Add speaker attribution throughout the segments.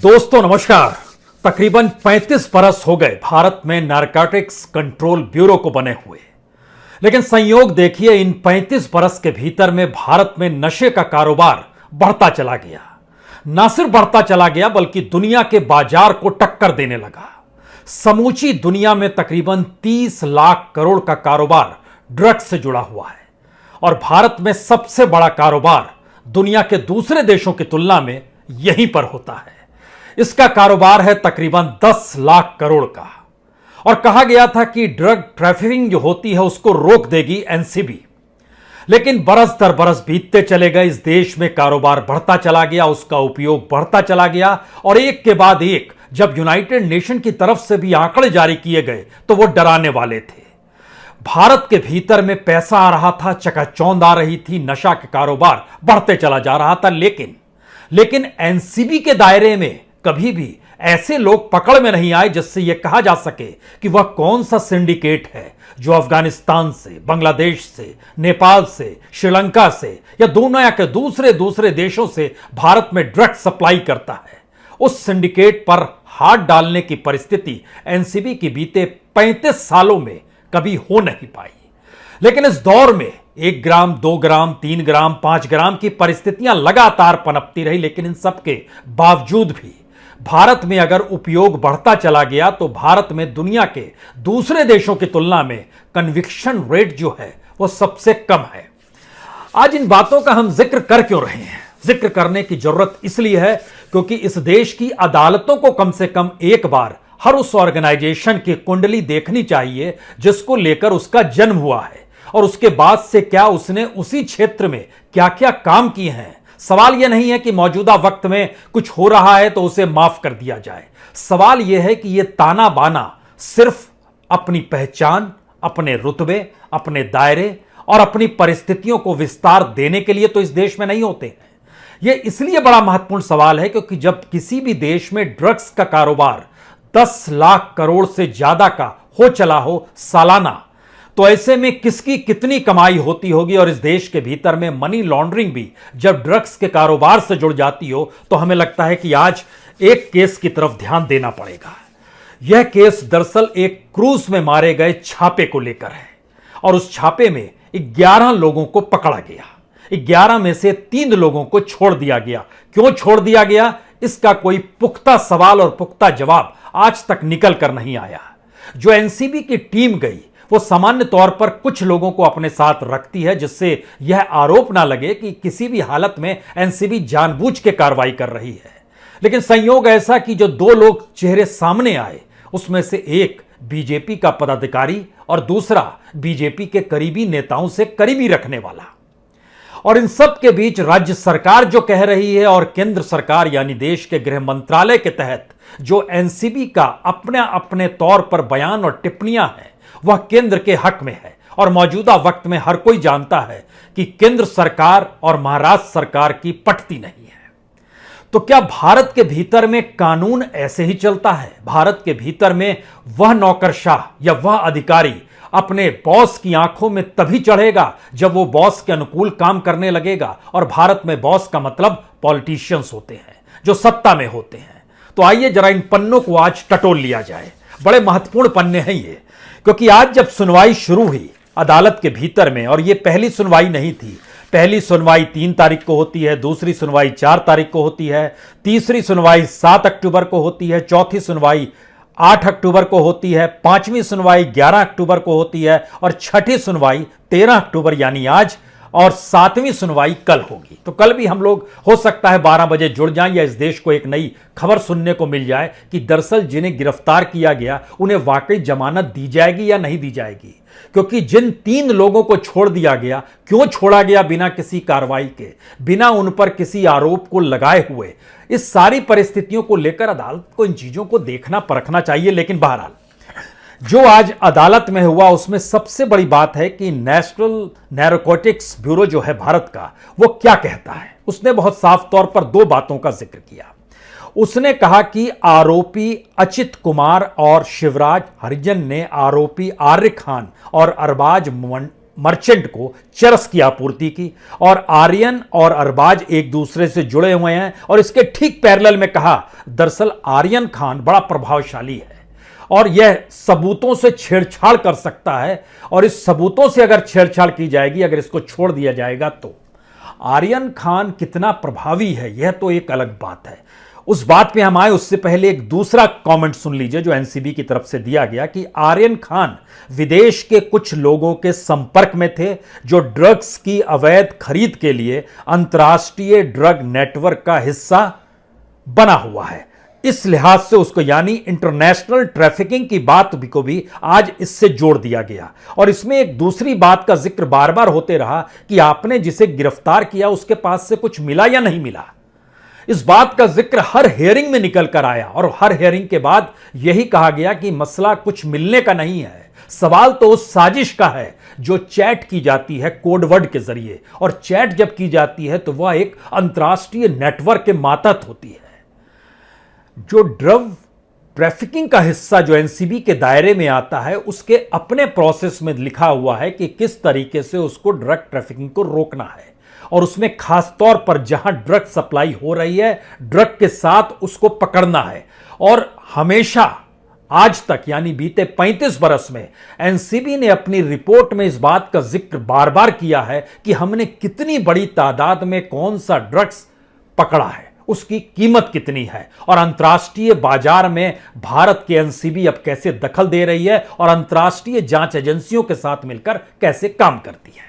Speaker 1: दोस्तों नमस्कार। तकरीबन 35 बरस हो गए भारत में नारकोटिक्स कंट्रोल ब्यूरो को बने हुए, लेकिन संयोग देखिए इन 35 बरस के भीतर में भारत में नशे का कारोबार बढ़ता चला गया। ना सिर्फ बढ़ता चला गया बल्कि दुनिया के बाजार को टक्कर देने लगा। समूची दुनिया में तकरीबन 30 लाख करोड़ का कारोबार ड्रग्स से जुड़ा हुआ है और भारत में सबसे बड़ा कारोबार दुनिया के दूसरे देशों की तुलना में यहीं पर होता है। इसका कारोबार है तकरीबन 10 लाख करोड़ का और कहा गया था कि ड्रग ट्रैफिकिंग जो होती है उसको रोक देगी एनसीबी, लेकिन बरस दर बरस बीतते चले गए। इस देश में कारोबार बढ़ता चला गया, उसका उपयोग बढ़ता चला गया और एक के बाद एक जब यूनाइटेड नेशन की तरफ से भी आंकड़े जारी किए गए तो वो डराने वाले थे। भारत के भीतर में पैसा आ रहा था, चकाचौंध आ रही थी, नशा के कारोबार बढ़ते चला जा रहा था, लेकिन एनसीबी के दायरे में कभी भी ऐसे लोग पकड़ में नहीं आए जिससे यह कहा जा सके कि वह कौन सा सिंडिकेट है जो अफगानिस्तान से, बांग्लादेश से, नेपाल से, श्रीलंका से या दुनिया के दूसरे देशों से भारत में ड्रग सप्लाई करता है। उस सिंडिकेट पर हाथ डालने की परिस्थिति एनसीबी की बीते 35 सालों में कभी हो नहीं पाई। लेकिन इस दौर में 1 ग्राम, 2 ग्राम, 3 ग्राम, 5 ग्राम की परिस्थितियां लगातार पनपती रही, लेकिन इन सब के बावजूद भी भारत में अगर उपयोग बढ़ता चला गया तो भारत में दुनिया के दूसरे देशों की तुलना में कन्विक्शन रेट जो है वो सबसे कम है। आज इन बातों का हम जिक्र कर क्यों रहे हैं? जिक्र करने की जरूरत इसलिए है क्योंकि इस देश की अदालतों को कम से कम एक बार हर उस ऑर्गेनाइजेशन की कुंडली देखनी चाहिए जिसको लेकर उसका जन्म हुआ है और उसके बाद से क्या उसने उसी क्षेत्र में क्या क्या काम किए हैं। सवाल यह नहीं है कि मौजूदा वक्त में कुछ हो रहा है तो उसे माफ कर दिया जाए। सवाल यह है कि यह ताना बाना सिर्फ अपनी पहचान, अपने रुतबे, अपने दायरे और अपनी परिस्थितियों को विस्तार देने के लिए तो इस देश में नहीं होते हैं। यह इसलिए बड़ा महत्वपूर्ण सवाल है क्योंकि जब किसी भी देश में ड्रग्स का कारोबार 10 लाख करोड़ से ज्यादा का हो चला हो सालाना, तो ऐसे में किसकी कितनी कमाई होती होगी। और इस देश के भीतर में मनी लॉन्ड्रिंग भी जब ड्रग्स के कारोबार से जुड़ जाती हो तो हमें लगता है कि आज एक केस की तरफ ध्यान देना पड़ेगा। यह केस दरअसल एक क्रूज में मारे गए छापे को लेकर है और उस छापे में 11 लोगों को पकड़ा गया। 11 में से 3 लोगों को छोड़ दिया गया। क्यों छोड़ दिया गया, इसका कोई पुख्ता सवाल और पुख्ता जवाब आज तक निकल कर नहीं आया। जो एनसीबी की टीम गई वो सामान्य तौर पर कुछ लोगों को अपने साथ रखती है जिससे यह आरोप ना लगे कि किसी भी हालत में एनसीबी जानबूझ के कार्रवाई कर रही है। लेकिन संयोग ऐसा कि जो 2 लोग चेहरे सामने आए उसमें से एक बीजेपी का पदाधिकारी और दूसरा बीजेपी के करीबी नेताओं से करीबी रखने वाला। और इन सब के बीच राज्य सरकार जो कह रही है और केंद्र सरकार यानी देश के गृह मंत्रालय के तहत जो एनसीबी का अपने तौर पर बयान और टिप्पणियां हैं वह केंद्र के हक में है। और मौजूदा वक्त में हर कोई जानता है कि केंद्र सरकार और महाराष्ट्र सरकार की पटती नहीं है। तो क्या भारत के भीतर में कानून ऐसे ही चलता है? भारत के भीतर में वह नौकरशाह या वह अधिकारी अपने बॉस की आंखों में तभी चढ़ेगा जब वो बॉस के अनुकूल काम करने लगेगा। और भारत में बॉस का मतलब पॉलिटिशियंस होते हैं जो सत्ता में होते हैं। तो आइए जरा इन पन्नों को आज टटोल लिया जाए। बड़े महत्वपूर्ण पन्ने हैं ये, क्योंकि आज जब सुनवाई शुरू हुई अदालत के भीतर में, और ये पहली सुनवाई नहीं थी। पहली सुनवाई 3 तारीख को होती है, दूसरी सुनवाई 4 तारीख को होती है, तीसरी सुनवाई 7 अक्टूबर को होती है, चौथी सुनवाई 8 अक्टूबर को होती है, 5वीं सुनवाई 11 अक्टूबर को होती है और छठी सुनवाई 13 अक्टूबर यानी आज, और 7वीं सुनवाई कल होगी। तो कल भी हम लोग हो सकता है 12 बजे जुड़ जाएं या इस देश को एक नई खबर सुनने को मिल जाए कि दरअसल जिन्हें गिरफ्तार किया गया उन्हें वाकई जमानत दी जाएगी या नहीं दी जाएगी। क्योंकि जिन 3 लोगों को छोड़ दिया गया, क्यों छोड़ा गया बिना किसी कार्रवाई के, बिना उन पर किसी आरोप को लगाए हुए, इस सारी परिस्थितियों को लेकर अदालत को इन चीजों को देखना परखना चाहिए। लेकिन बहरहाल जो आज अदालत में हुआ उसमें सबसे बड़ी बात है कि नेशनल नारकोटिक्स ब्यूरो जो है भारत का, वो क्या कहता है। उसने बहुत साफ तौर पर 2 बातों का जिक्र किया। उसने कहा कि आरोपी अचित कुमार और शिवराज हरिजन ने आरोपी आर्य खान और अरबाज मर्चेंट को चरस की आपूर्ति की। और आर्यन और अरबाज एक दूसरे से जुड़े हुए हैं। और इसके ठीक पैरेलल में कहा, दरअसल आर्यन खान बड़ा प्रभावशाली है और यह सबूतों से छेड़छाड़ कर सकता है, और इस सबूतों से अगर छेड़छाड़ की जाएगी, अगर इसको छोड़ दिया जाएगा, तो आर्यन खान कितना प्रभावी है यह तो एक अलग बात है। उस बात पे हम आए उससे पहले एक दूसरा कमेंट सुन लीजिए जो एनसीबी की तरफ से दिया गया कि आर्यन खान विदेश के कुछ लोगों के संपर्क में थे जो ड्रग्स की अवैध खरीद के लिए अंतर्राष्ट्रीय ड्रग नेटवर्क का हिस्सा बना हुआ है। इस लिहाज से उसको यानी इंटरनेशनल ट्रैफिकिंग की बात को भी आज इससे जोड़ दिया गया। और इसमें एक दूसरी बात का जिक्र बार बार होते रहा कि आपने जिसे गिरफ्तार किया उसके पास से कुछ मिला या नहीं मिला। इस बात का जिक्र हर हियरिंग में निकल कर आया और हर हियरिंग के बाद यही कहा गया कि मसला कुछ मिलने का नहीं है, सवाल तो उस साजिश का है जो चैट की जाती है कोडवर्ड के जरिए। और चैट जब की जाती है तो वह एक अंतर्राष्ट्रीय नेटवर्क के मातहत होती है। जो ड्रग ट्रैफिकिंग का हिस्सा जो एनसीबी के दायरे में आता है उसके अपने प्रोसेस में लिखा हुआ है कि किस तरीके से उसको ड्रग ट्रैफिकिंग को रोकना है। और उसमें खास तौर पर जहां ड्रग सप्लाई हो रही है, ड्रग के साथ उसको पकड़ना है। और हमेशा आज तक यानी बीते 35 बरस में एनसीबी ने अपनी रिपोर्ट में इस बात का जिक्र बार बार किया है कि हमने कितनी बड़ी तादाद में कौन सा ड्रग्स पकड़ा है, उसकी कीमत कितनी है, और अंतर्राष्ट्रीय बाजार में भारत की एनसीबी अब कैसे दखल दे रही है और अंतर्राष्ट्रीय जांच एजेंसियों के साथ मिलकर कैसे काम करती है।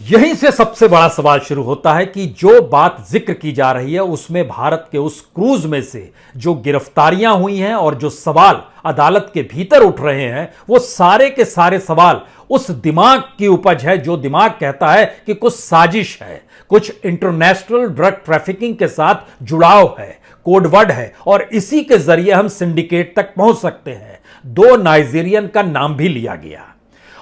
Speaker 1: यहीं से सबसे बड़ा सवाल शुरू होता है कि जो बात जिक्र की जा रही है उसमें भारत के उस क्रूज में से जो गिरफ्तारियां हुई हैं और जो सवाल अदालत के भीतर उठ रहे हैं, वो सारे के सारे सवाल उस दिमाग की उपज है जो दिमाग कहता है कि कुछ साजिश है, कुछ इंटरनेशनल ड्रग ट्रैफिकिंग के साथ जुड़ाव है, कोडवर्ड है, और इसी के जरिए हम सिंडिकेट तक पहुंच सकते हैं। 2 नाइजीरियन का नाम भी लिया गया।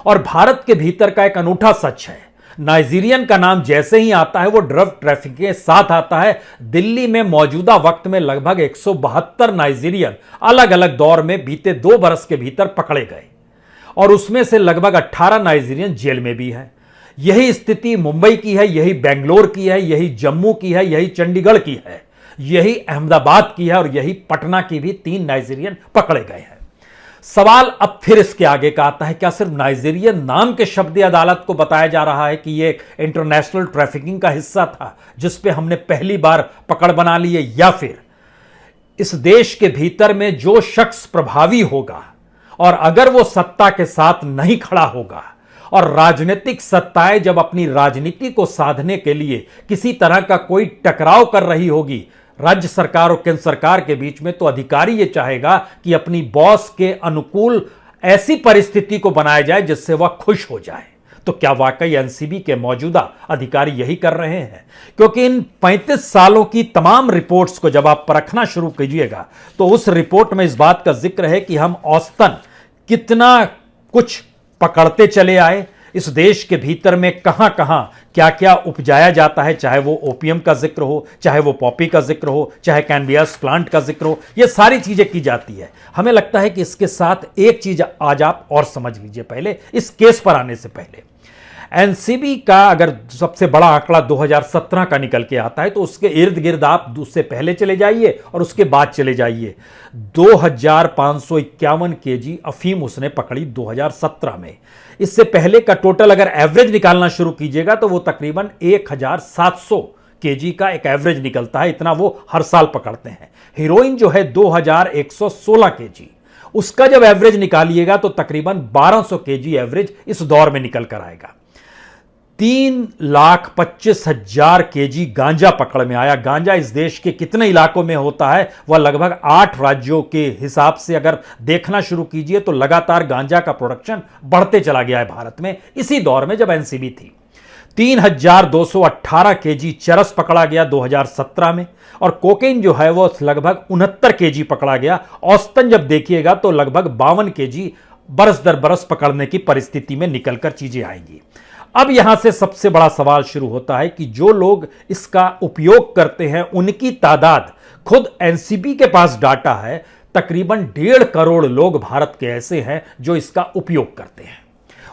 Speaker 1: और भारत के भीतर का एक अनूठा सच है, नाइजीरियन का नाम जैसे ही आता है वो ड्रग ट्रैफिक के साथ आता है। दिल्ली में मौजूदा वक्त में लगभग 172 नाइजीरियन अलग अलग दौर में बीते 2 बरस के भीतर पकड़े गए और उसमें से लगभग 18 नाइजीरियन जेल में भी हैं। यही स्थिति मुंबई की है, यही बेंगलोर की है, यही जम्मू की है, यही चंडीगढ़ की है, यही अहमदाबाद की है और यही पटना की भी 3 नाइजीरियन पकड़े गए हैं। सवाल अब फिर इसके आगे का आता है, क्या सिर्फ नाइजीरियन नाम के शब्द अदालत को बताया जा रहा है कि यह एक इंटरनेशनल ट्रैफिकिंग का हिस्सा था जिस पे हमने पहली बार पकड़ बना ली है, या फिर इस देश के भीतर में जो शख्स प्रभावी होगा और अगर वो सत्ता के साथ नहीं खड़ा होगा और राजनीतिक सत्ताएं जब अपनी राजनीति को साधने के लिए किसी तरह का कोई टकराव कर रही होगी राज्य सरकार और केंद्र सरकार के बीच में, तो अधिकारी यह चाहेगा कि अपनी बॉस के अनुकूल ऐसी परिस्थिति को बनाया जाए जिससे वह खुश हो जाए। तो क्या वाकई एनसीबी के मौजूदा अधिकारी यही कर रहे हैं? क्योंकि इन 35 सालों की तमाम रिपोर्ट्स को जब आप परखना शुरू कीजिएगा तो उस रिपोर्ट में इस बात का जिक्र है कि हम औसतन कितना कुछ पकड़ते चले आए, इस देश के भीतर में कहां कहां क्या क्या उपजाया जाता है, चाहे वो ओपीएम का जिक्र हो, चाहे वो पॉपी का जिक्र हो, चाहे कैनबियास प्लांट का जिक्र हो, ये सारी चीजें की जाती है। हमें लगता है कि इसके साथ एक चीज आज आप और समझ लीजिए, पहले इस केस पर आने से पहले एनसीबी का अगर सबसे बड़ा आंकड़ा 2017 का निकल के आता है तो उसके इर्द गिर्द आप उससे पहले चले जाइए और उसके बाद चले जाइए। 2551 केजी अफीम उसने पकड़ी 2017 में। इससे पहले का टोटल अगर एवरेज निकालना शुरू कीजिएगा तो वो तकरीबन 1700 केजी का एक एवरेज निकलता है, इतना वो हर साल पकड़ते हैं। हीरोइन जो है 2116 केजी, उसका जब एवरेज निकालिएगा तो तकरीबन 1200 केजी एवरेज इस दौर में निकल कर आएगा। 3,25,000 केजी गांजा पकड़ में आया। गांजा इस देश के कितने इलाकों में होता है वह लगभग 8 राज्यों के हिसाब से अगर देखना शुरू कीजिए तो लगातार गांजा का प्रोडक्शन बढ़ते चला गया है भारत में इसी दौर में जब एनसीबी थी। 3,218 केजी चरस पकड़ा गया 2017 में और कोकेन जो है वो लगभग 69 केजी पकड़ा गया। औसतन जब देखिएगा तो लगभग 52 केजी बरस दर बरस पकड़ने की परिस्थिति में निकलकर चीजें आएंगी। अब यहां से सबसे बड़ा सवाल शुरू होता है कि जो लोग इसका उपयोग करते हैं उनकी तादाद, खुद एनसीबी के पास डाटा है, तकरीबन 1.5 करोड़ लोग भारत के ऐसे हैं जो इसका उपयोग करते हैं।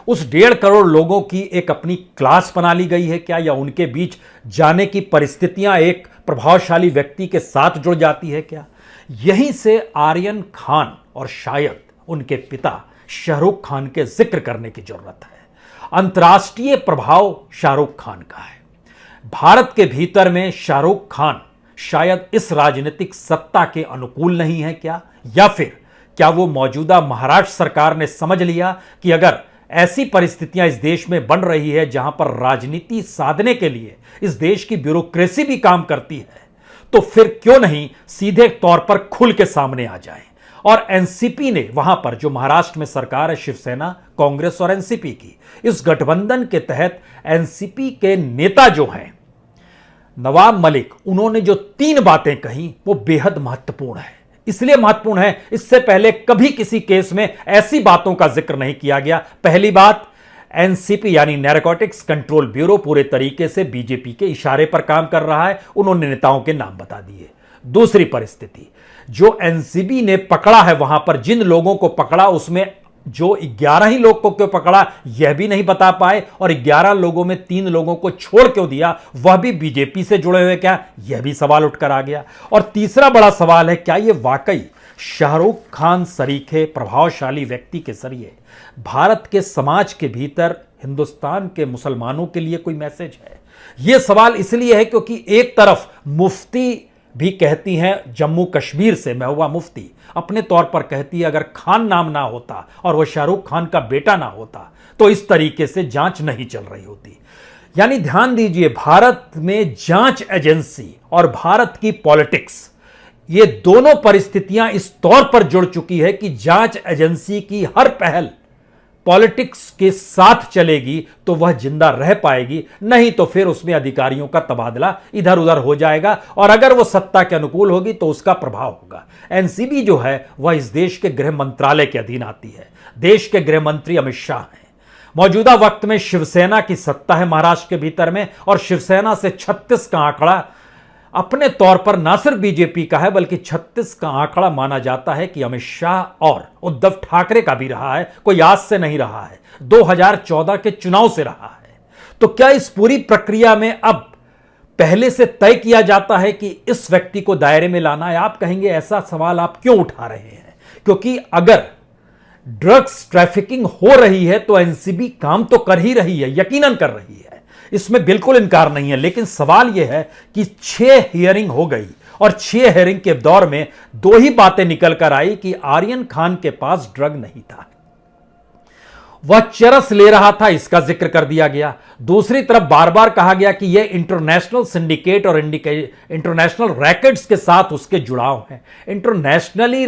Speaker 1: उस 1.5 करोड़ लोगों की एक अपनी क्लास बना ली गई है क्या, या उनके बीच जाने की परिस्थितियां एक प्रभावशाली व्यक्ति के साथ जुड़ जाती है क्या? यहीं से आर्यन खान और शायद उनके पिता शाहरुख खान के जिक्र करने की जरूरत है। अंतर्राष्ट्रीय प्रभाव शाहरुख खान का है। भारत के भीतर में शाहरुख खान शायद इस राजनीतिक सत्ता के अनुकूल नहीं है क्या, या फिर क्या वो मौजूदा महाराष्ट्र सरकार ने समझ लिया कि अगर ऐसी परिस्थितियां इस देश में बन रही है जहां पर राजनीति साधने के लिए इस देश की ब्यूरोक्रेसी भी काम करती है, तो फिर क्यों नहीं सीधे तौर पर खुल के सामने आ जाए। और एनसीपी ने वहां पर, जो महाराष्ट्र में सरकार है शिवसेना, कांग्रेस और एनसीपी की, इस गठबंधन के तहत एनसीपी के नेता जो हैं नवाब मलिक, उन्होंने जो 3 बातें कही वो बेहद महत्वपूर्ण है। इसलिए महत्वपूर्ण है, इससे पहले कभी किसी केस में ऐसी बातों का जिक्र नहीं किया गया। पहली बात, एनसीपी यानी नैरकोटिक्स कंट्रोल ब्यूरो पूरे तरीके से बीजेपी के इशारे पर काम कर रहा है, उन्होंने नेताओं के नाम बता दिए। दूसरी परिस्थिति, जो एनसीबी ने पकड़ा है, वहां पर जिन लोगों को पकड़ा उसमें जो 11 ही लोग को क्यों पकड़ा यह भी नहीं बता पाए, और 11 लोगों में 3 लोगों को छोड़ क्यों दिया, वह भी बीजेपी से जुड़े हुए क्या, यह भी सवाल उठकर आ गया। और तीसरा बड़ा सवाल है, क्या यह वाकई शाहरुख खान सरीखे प्रभावशाली व्यक्ति के जरिए भारत के समाज के भीतर हिंदुस्तान के मुसलमानों के लिए कोई मैसेज है? यह सवाल इसलिए है क्योंकि एक तरफ मुफ्ती भी कहती हैं, जम्मू कश्मीर से महबूबा मुफ्ती अपने तौर पर कहती है, अगर खान नाम ना होता और वह शाहरुख खान का बेटा ना होता तो इस तरीके से जांच नहीं चल रही होती। यानी ध्यान दीजिए, भारत में जांच एजेंसी और भारत की पॉलिटिक्स, ये दोनों परिस्थितियां इस तौर पर जुड़ चुकी है कि जांच एजेंसी की हर पहल पॉलिटिक्स के साथ चलेगी तो वह जिंदा रह पाएगी, नहीं तो फिर उसमें अधिकारियों का तबादला इधर उधर हो जाएगा, और अगर वो सत्ता के अनुकूल होगी तो उसका प्रभाव होगा। एनसीबी जो है वह इस देश के गृह मंत्रालय के अधीन आती है। देश के गृह मंत्री अमित शाह हैं। मौजूदा वक्त में शिवसेना की सत्ता है महाराष्ट्र के भीतर में, और शिवसेना से 36 का आंकड़ा अपने तौर पर ना सिर्फ बीजेपी का है बल्कि 36 का आंकड़ा माना जाता है कि अमित शाह और उद्धव ठाकरे का भी रहा है, कोई आज से नहीं रहा है, 2014 के चुनाव से रहा है। तो क्या इस पूरी प्रक्रिया में अब पहले से तय किया जाता है कि इस व्यक्ति को दायरे में लाना है? आप कहेंगे ऐसा सवाल आप क्यों उठा रहे हैं, क्योंकि अगर ड्रग्स ट्रैफिकिंग हो रही है तो एनसीबी काम तो कर ही रही है, यकीनन कर रही है, इसमें बिल्कुल इनकार नहीं है। लेकिन सवाल यह है कि 6 हियरिंग हो गई और 6 हियरिंग के दौर में 2 ही बातें निकल कर आई कि आर्यन खान के पास ड्रग नहीं था, वह चरस ले रहा था, इसका जिक्र कर दिया गया। दूसरी तरफ बार बार कहा गया कि यह इंटरनेशनल सिंडिकेट और इंटरनेशनल रैकेट्स के साथ उसके जुड़ाव हैं। इंटरनेशनली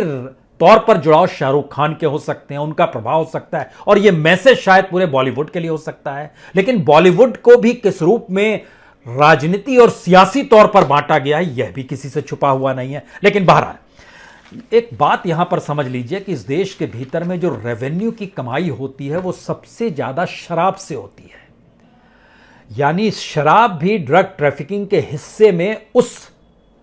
Speaker 1: तौर पर जुड़ाव शाहरुख खान के हो सकते हैं, उनका प्रभाव हो सकता है, और यह मैसेज शायद पूरे बॉलीवुड के लिए हो सकता है। लेकिन बॉलीवुड को भी किस रूप में राजनीति और सियासी तौर पर बांटा गया है यह भी किसी से छुपा हुआ नहीं है। लेकिन बहरहाल एक बात यहां पर समझ लीजिए कि इस देश के भीतर में जो रेवेन्यू की कमाई होती है वो सबसे ज्यादा शराब से होती है। यानी शराब भी ड्रग ट्रैफिकिंग के हिस्से में उस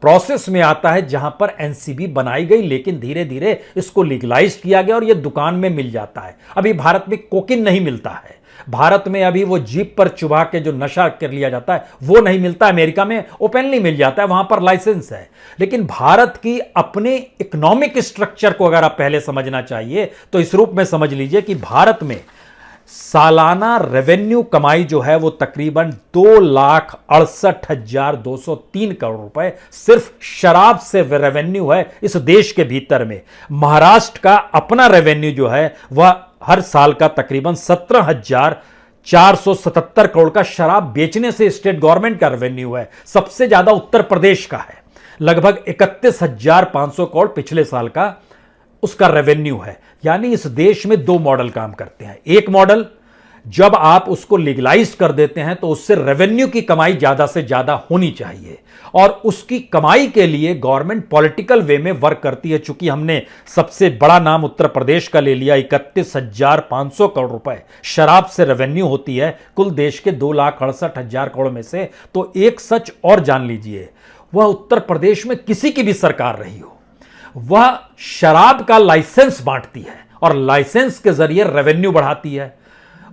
Speaker 1: प्रोसेस में आता है जहां पर एनसीबी बनाई गई, लेकिन धीरे धीरे इसको लीगलाइज किया गया और यह दुकान में मिल जाता है। अभी भारत में कोकीन नहीं मिलता है, भारत में अभी वो जीप पर चुभा के जो नशा कर लिया जाता है वो नहीं मिलता। अमेरिका में ओपनली मिल जाता है, वहां पर लाइसेंस है। लेकिन भारत की अपने इकोनॉमिक स्ट्रक्चर को अगर आप पहले समझना चाहिए तो इस रूप में समझ लीजिए कि भारत में सालाना रेवेन्यू कमाई जो है वो तकरीबन 2,68,203 करोड़ रुपए सिर्फ शराब से रेवेन्यू है इस देश के भीतर में। महाराष्ट्र का अपना रेवेन्यू जो है वह हर साल का तकरीबन 17,477 करोड़ का शराब बेचने से स्टेट गवर्नमेंट का रेवेन्यू है। सबसे ज्यादा उत्तर प्रदेश का है, लगभग 31,500 करोड़ पिछले साल का उसका रेवेन्यू है। यानी इस देश में 2 मॉडल काम करते हैं। एक मॉडल, जब आप उसको लीगलाइज कर देते हैं तो उससे रेवेन्यू की कमाई ज्यादा से ज्यादा होनी चाहिए, और उसकी कमाई के लिए गवर्नमेंट पॉलिटिकल वे में वर्क करती है। चूंकि हमने सबसे बड़ा नाम उत्तर प्रदेश का ले लिया, 31,500 करोड़ रुपए शराब से रेवेन्यू होती है कुल देश के 2,68,000 करोड़ में से। तो एक सच और जान लीजिए, वह उत्तर प्रदेश में किसी की भी सरकार रही हो, वह शराब का लाइसेंस बांटती है और लाइसेंस के जरिए रेवेन्यू बढ़ाती है।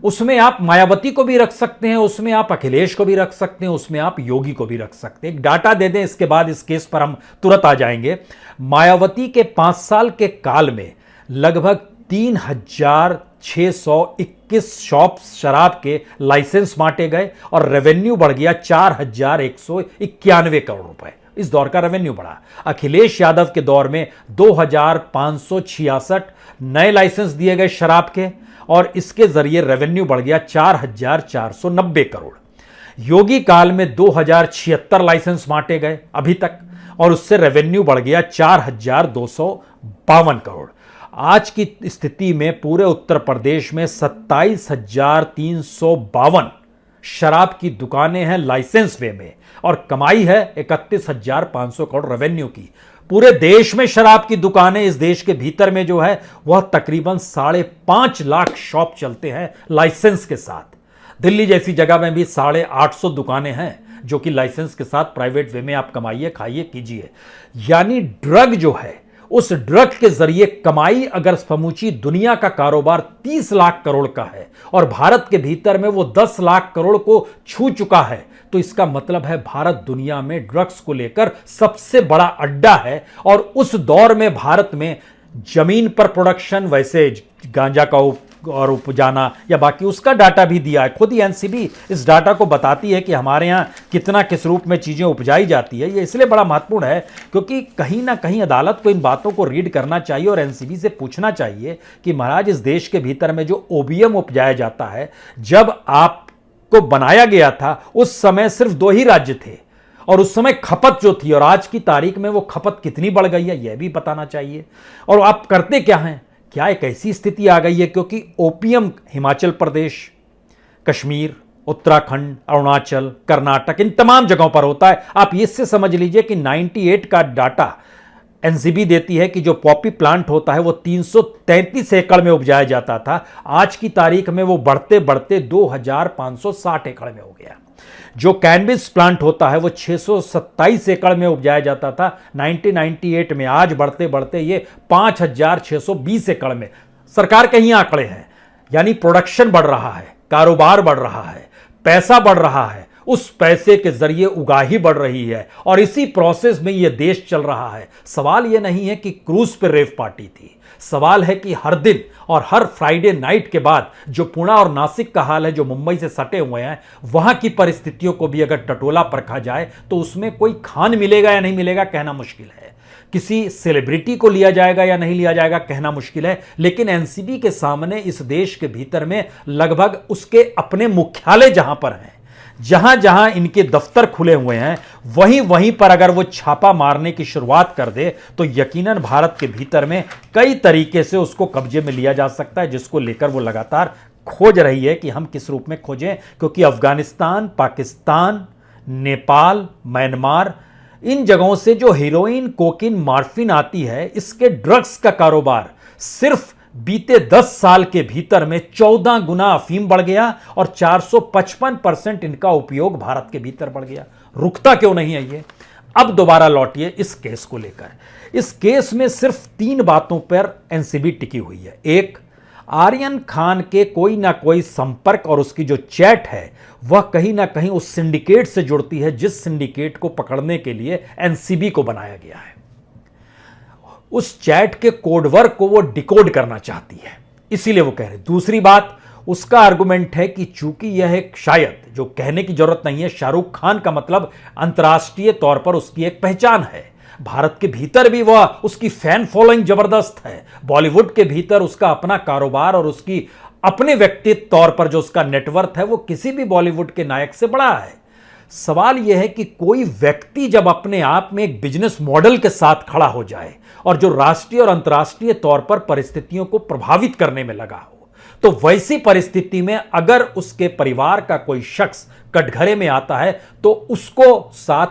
Speaker 1: उसमें आप मायावती को भी रख सकते हैं, उसमें आप अखिलेश को भी रख सकते हैं, उसमें आप योगी को भी रख सकते हैं। एक डाटा दे दें, इसके बाद इस केस पर हम तुरंत आ जाएंगे। मायावती के 5 साल के काल में लगभग 3,621 शॉप्स शराब के लाइसेंस बांटे गए और रेवेन्यू बढ़ गया 4,191 करोड़ रुपए। इस दौर का रेवेन्यू बढ़ा। अखिलेश यादव के दौर में 2,566 नए लाइसेंस दिए गए शराब के और इसके जरिए रेवेन्यू बढ़ गया 4,490 करोड़। योगी काल में 2,076 लाइसेंस बांटे गए अभी तक और उससे रेवेन्यू बढ़ गया 4,252 करोड़। आज की स्थिति में पूरे उत्तर प्रदेश में 27,352 शराब की दुकानें हैं लाइसेंस वे में और कमाई है 31,500 करोड़ रेवेन्यू की। पूरे देश में शराब की दुकानें इस देश के भीतर में जो है वह तकरीबन 5.5 लाख शॉप चलते हैं लाइसेंस के साथ। दिल्ली जैसी जगह में भी 850 दुकानें हैं जो कि लाइसेंस के साथ प्राइवेट वे में आप कमाइए, खाइए, कीजिए। यानी ड्रग जो है, उस ड्रग के जरिए कमाई अगर समूची दुनिया का कारोबार 30 लाख करोड़ का है और भारत के भीतर में वो 10 लाख करोड़ को छू चुका है, तो इसका मतलब है भारत दुनिया में ड्रग्स को लेकर सबसे बड़ा अड्डा है। और उस दौर में भारत में जमीन पर प्रोडक्शन, वैसे गांजा का और उपजाना या बाकी उसका डाटा भी दिया है। खुद ही एनसीबी इस डाटा को बताती है कि हमारे यहाँ कितना किस रूप में चीज़ें उपजाई जाती है। ये इसलिए बड़ा महत्वपूर्ण है क्योंकि कहीं ना कहीं अदालत को इन बातों को रीड करना चाहिए और एनसीबी से पूछना चाहिए कि महाराज इस देश के भीतर में जो ओबीएम उपजाया जाता है, जब आपको बनाया गया था उस समय सिर्फ 2 ही राज्य थे और उस समय खपत जो थी और आज की तारीख में वो खपत कितनी बढ़ गई है यह भी बताना चाहिए। और आप करते क्या हैं? क्या एक ऐसी स्थिति आ गई है क्योंकि ओपीएम हिमाचल प्रदेश, कश्मीर, उत्तराखंड, अरुणाचल, कर्नाटक, इन तमाम जगहों पर होता है। आप इससे समझ लीजिए कि 98 का डाटा एनसीबी देती है कि जो पॉपी प्लांट होता है वो 333 एकड़ में उपजाया जाता था, आज की तारीख में वो बढ़ते बढ़ते 2,560 एकड़ में हो गया। जो कैनबिस प्लांट होता है वो 627 एकड़ में उपजाया जाता था 1998 में, आज बढ़ते बढ़ते ये 5,620 एकड़ में। सरकार के ही आंकड़े हैं। यानी प्रोडक्शन बढ़ रहा है, कारोबार बढ़ रहा है, पैसा बढ़ रहा है, उस पैसे के जरिए उगाही बढ़ रही है और इसी प्रोसेस में यह देश चल रहा है। सवाल यह नहीं है कि क्रूज पे रेव पार्टी थी, सवाल है कि हर दिन और हर फ्राइडे नाइट के बाद जो पुणे और नासिक का हाल है, जो मुंबई से सटे हुए हैं, वहां की परिस्थितियों को भी अगर टटोला परखा जाए तो उसमें कोई खान मिलेगा या नहीं मिलेगा कहना मुश्किल है। किसी सेलिब्रिटी को लिया जाएगा या नहीं लिया जाएगा कहना मुश्किल है। लेकिन एनसीबी के सामने इस देश के भीतर में लगभग उसके अपने मुख्यालय जहां पर हैं, जहां जहां इनके दफ्तर खुले हुए हैं, वहीं वहीं पर अगर वो छापा मारने की शुरुआत कर दे तो यकीनन भारत के भीतर में कई तरीके से उसको कब्जे में लिया जा सकता है, जिसको लेकर वो लगातार खोज रही है कि हम किस रूप में खोजें। क्योंकि अफगानिस्तान, पाकिस्तान, नेपाल, म्यांमार, इन जगहों से जो हीरोइन, कोकीन, मॉर्फिन आती है, इसके ड्रग्स का कारोबार सिर्फ बीते 10 साल के भीतर में 14 गुना अफीम बढ़ गया और 455% इनका उपयोग भारत के भीतर बढ़ गया। रुकता क्यों नहीं है ये? अब दोबारा लौटिए इस केस को लेकर। इस केस में सिर्फ 3 बातों पर एनसीबी टिकी हुई है। एक, आर्यन खान के कोई ना कोई संपर्क और उसकी जो चैट है वह कहीं ना कहीं उस सिंडिकेट से जुड़ती है जिस सिंडिकेट को पकड़ने के लिए एनसीबी को बनाया गया है। उस चैट के कोडवर्क को वो डिकोड करना चाहती है, इसीलिए वो कह रहे। दूसरी बात, उसका आर्गुमेंट है कि चूंकि यह एक, शायद जो कहने की जरूरत नहीं है, शाहरुख खान का मतलब अंतर्राष्ट्रीय तौर पर उसकी एक पहचान है, भारत के भीतर भी वह, उसकी फैन फॉलोइंग जबरदस्त है, बॉलीवुड के भीतर उसका अपना कारोबार और उसकी अपने व्यक्तित्व तौर पर जो उसका नेटवर्थ है वो किसी भी बॉलीवुड के नायक से बड़ा है। सवाल यह है कि कोई व्यक्ति जब अपने आप में एक बिजनेस मॉडल के साथ खड़ा हो जाए और जो राष्ट्रीय और अंतर्राष्ट्रीय तौर पर परिस्थितियों को प्रभावित करने में लगा हो, तो वैसी परिस्थिति में अगर उसके परिवार का कोई शख्स कटघरे में आता है तो उसको साथ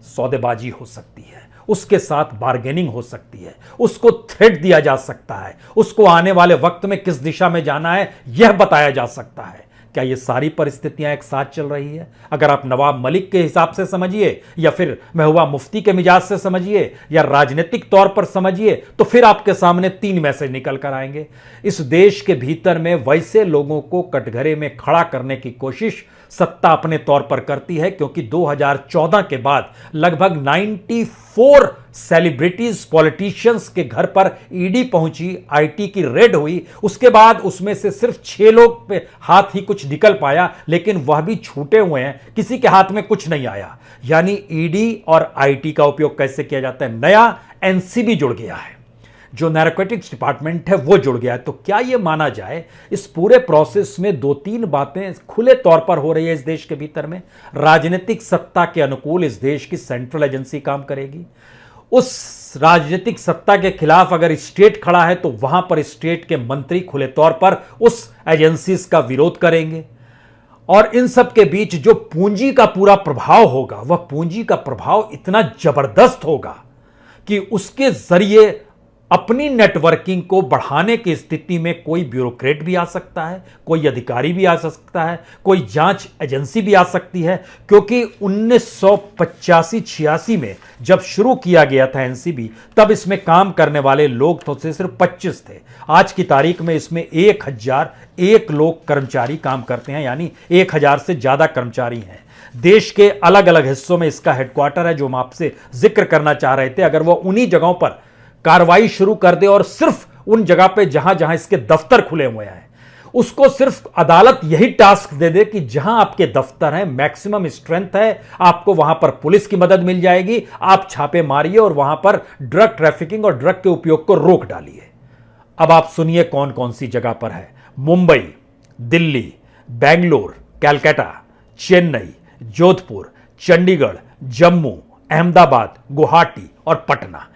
Speaker 1: सौदेबाजी हो सकती है, उसके साथ बार्गेनिंग हो सकती है, उसको थ्रेट दिया जा सकता है, उसको आने वाले वक्त में किस दिशा में जाना है यह बताया जा सकता है। क्या ये सारी परिस्थितियां एक साथ चल रही है? अगर आप नवाब मलिक के हिसाब से समझिए, या फिर महबूबा मुफ्ती के मिजाज से समझिए, या राजनीतिक तौर पर समझिए, तो फिर आपके सामने 3 मैसेज निकल कर आएंगे। इस देश के भीतर में वैसे लोगों को कटघरे में खड़ा करने की कोशिश सत्ता अपने तौर पर करती है, क्योंकि 2014 के बाद लगभग 94 सेलिब्रिटीज पॉलिटिशियंस के घर पर ईडी पहुंची, आईटी की रेड हुई। उसके बाद उसमें से सिर्फ 6 लोग पे हाथ ही कुछ निकल पाया, लेकिन वह भी छूटे हुए हैं, किसी के हाथ में कुछ नहीं आया। यानी ईडी और आईटी का उपयोग कैसे किया जाता है? नया एनसीबी जुड़ गया है, जो नैर्कोटिक्स डिपार्टमेंट है वो जुड़ गया है। तो क्या यह माना जाए इस पूरे प्रोसेस में 2-3 बातें खुले तौर पर हो रही है इस देश के भीतर में। राजनीतिक सत्ता के अनुकूल इस देश की सेंट्रल एजेंसी काम करेगी। उस राजनीतिक सत्ता के खिलाफ अगर स्टेट खड़ा है तो वहां पर स्टेट के मंत्री खुले तौर पर उस एजेंसीज का विरोध करेंगे। और इन सब के बीच जो पूंजी का पूरा प्रभाव होगा, वह पूंजी का प्रभाव इतना जबरदस्त होगा कि उसके जरिए अपनी नेटवर्किंग को बढ़ाने की स्थिति में कोई ब्यूरोक्रेट भी आ सकता है, कोई अधिकारी भी आ सकता है, कोई जांच एजेंसी भी आ सकती है। क्योंकि 1985-86 में जब शुरू किया गया था एनसीबी, तब इसमें काम करने वाले लोग तो सिर्फ 25 थे। आज की तारीख में इसमें 1001 लोग कर्मचारी काम करते हैं, यानी 1000 से ज्यादा कर्मचारी हैं। देश के अलग अलग हिस्सों में इसका हेडक्वार्टर है, जो हम आपसे जिक्र करना चाह रहे थे। अगर वो उन्हीं जगहों पर कार्रवाई शुरू कर दे और सिर्फ उन जगह पे जहां जहां इसके दफ्तर खुले हुए हैं, उसको सिर्फ अदालत यही टास्क दे दे कि जहां आपके दफ्तर हैं, मैक्सिमम स्ट्रेंथ है, आपको वहां पर पुलिस की मदद मिल जाएगी, आप छापे मारिए और वहां पर ड्रग ट्रैफिकिंग और ड्रग के उपयोग को रोक डालिए। अब आप सुनिए कौन कौन सी जगह पर है। मुंबई, दिल्ली, बेंगलोर, कलकत्ता, चेन्नई, जोधपुर, चंडीगढ़, जम्मू, अहमदाबाद, गुवाहाटी और पटना।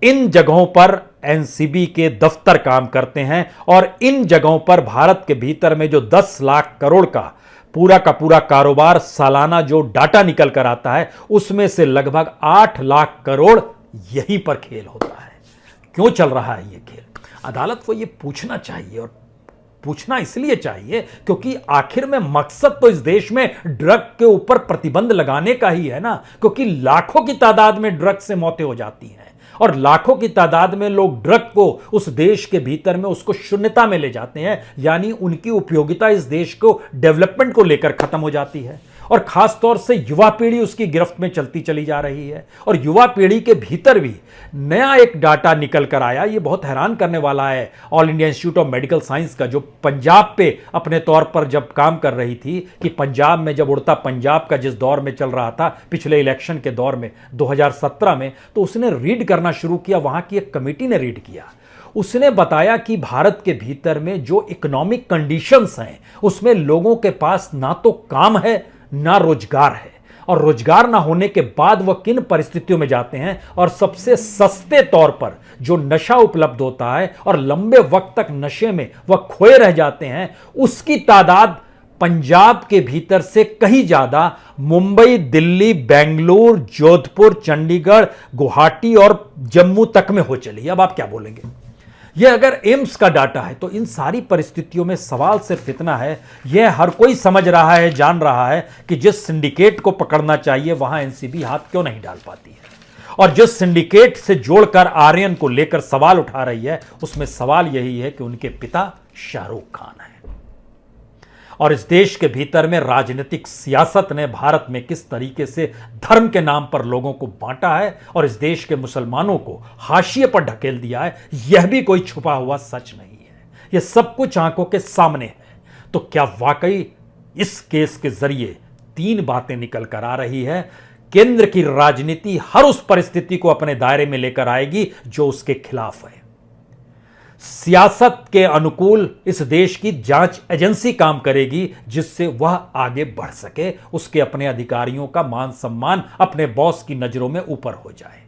Speaker 1: इन जगहों पर एनसीबी के दफ्तर काम करते हैं और इन जगहों पर भारत के भीतर में जो 10 लाख करोड़ का पूरा कारोबार सालाना जो डाटा निकल कर आता है, उसमें से लगभग 8 लाख करोड़ यहीं पर खेल होता है। क्यों चल रहा है ये खेल? अदालत को ये पूछना चाहिए, और पूछना इसलिए चाहिए क्योंकि आखिर में मकसद तो इस देश में ड्रग के ऊपर प्रतिबंध लगाने का ही है ना। क्योंकि लाखों की तादाद में ड्रग से मौतें हो जाती हैं और लाखों की तादाद में लोग ड्रग को उस देश के भीतर में उसको शून्यता में ले जाते हैं, यानी उनकी उपयोगिता इस देश को डेवलपमेंट को लेकर खत्म हो जाती है। और खास तौर से युवा पीढ़ी उसकी गिरफ्त में चलती चली जा रही है। और युवा पीढ़ी के भीतर भी नया एक डाटा निकल कर आया, ये बहुत हैरान करने वाला है। All India institute of medical science का, जो पंजाब पे अपने तौर पर जब काम कर रही थी कि पंजाब में जब उड़ता पंजाब का जिस दौर में चल रहा था पिछले इलेक्शन के दौर में 2017 में, तो उसने रीड करना शुरू किया। वहां की एक कमेटी ने रीड किया। उसने बताया कि भारत के भीतर में जो इकोनॉमिक कंडीशंस हैं, उसमें लोगों के पास ना तो काम है ना रोजगार है, और रोजगार ना होने के बाद वह किन परिस्थितियों में जाते हैं, और सबसे सस्ते तौर पर जो नशा उपलब्ध होता है और लंबे वक्त तक नशे में वह खोए रह जाते हैं, उसकी तादाद पंजाब के भीतर से कहीं ज्यादा मुंबई, दिल्ली, बेंगलुरु, जोधपुर, चंडीगढ़, गुवाहाटी और जम्मू तक में हो चली। अब आप क्या बोलेंगे? यह अगर एम्स का डाटा है, तो इन सारी परिस्थितियों में सवाल सिर्फ इतना है, यह हर कोई समझ रहा है, जान रहा है कि जिस सिंडिकेट को पकड़ना चाहिए वहां एनसीबी हाथ क्यों नहीं डाल पाती है। और जिस सिंडिकेट से जोड़कर आर्यन को लेकर सवाल उठा रही है, उसमें सवाल यही है कि उनके पिता शाहरुख खान है। और इस देश के भीतर में राजनीतिक सियासत ने भारत में किस तरीके से धर्म के नाम पर लोगों को बांटा है और इस देश के मुसलमानों को हाशिए पर ढकेल दिया है, यह भी कोई छुपा हुआ सच नहीं है। यह सब कुछ आंखों के सामने है। तो क्या वाकई इस केस के जरिए 3 बातें निकल कर आ रही है? केंद्र की राजनीति हर उस परिस्थिति को अपने दायरे में लेकर आएगी जो उसके खिलाफ है। सियासत के अनुकूल इस देश की जांच एजेंसी काम करेगी, जिससे वह आगे बढ़ सके, उसके अपने अधिकारियों का मान सम्मान अपने बॉस की नजरों में ऊपर हो जाए।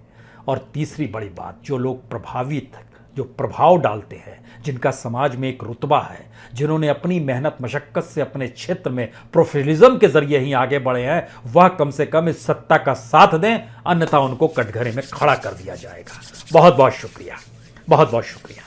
Speaker 1: और तीसरी बड़ी बात, जो लोग प्रभावित, जो प्रभाव डालते हैं, जिनका समाज में एक रुतबा है, जिन्होंने अपनी मेहनत मशक्कत से अपने क्षेत्र में प्रोफेशनलिज्म के जरिए ही आगे बढ़े हैं, वह कम से कम इस सत्ता का साथ दें, अन्यथा उनको कटघरे में खड़ा कर दिया जाएगा। बहुत बहुत शुक्रिया, बहुत बहुत शुक्रिया।